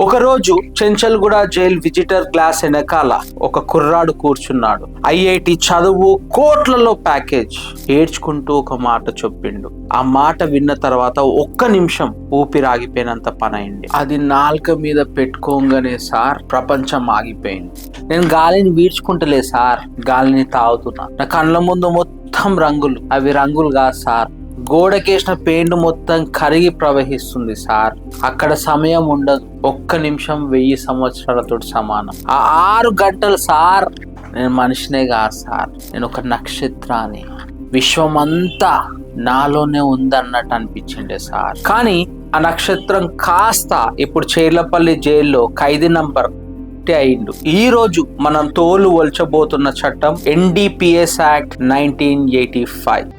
ఒకరోజు Chanchalguda jail visitor glass వెనకాల ఒక కుర్రాడు కూర్చున్నాడు. ఐఐటి చదువు, కోట్లలో ప్యాకేజ్. ఏడ్చుకుంటూ ఒక మాట చెప్పిండు. ఆ మాట విన్న తర్వాత ఒక్క నిమిషం ఊపిరాగిపోయినంత పని అయింది. అది నాలుక మీద పెట్టుకోగానే సార్ ప్రపంచం ఆగిపోయింది. నేను గాలిని వీడ్చుకుంటలే సార్, గాలిని తాగుతున్నా. నా కళ్ళ ముందు మొత్తం రంగులు. అవి రంగులు కాదు సార్, గోడకేసిన పెయింట్ మొత్తం కరిగి ప్రవహిస్తుంది సార్. అక్కడ సమయం ఉండదు. ఒక్క నిమిషం 1000 సంవత్సరాలతో సమానం. ఆ 6 గంటలు సార్, నేను మనిషినే కాదు సార్, నేను ఒక నక్షత్రాన్ని. విశ్వమంతా నాలోనే ఉందన్నట్టు అనిపించిండే సార్. కానీ ఆ నక్షత్రం కాస్త ఇప్పుడు చర్లపల్లి జైల్లో ఖైదీ నంబర్ అయిండు. ఈ రోజు మనం తోలు ఒల్చబోతున్న చట్టం NDPS యాక్ట్ 1985.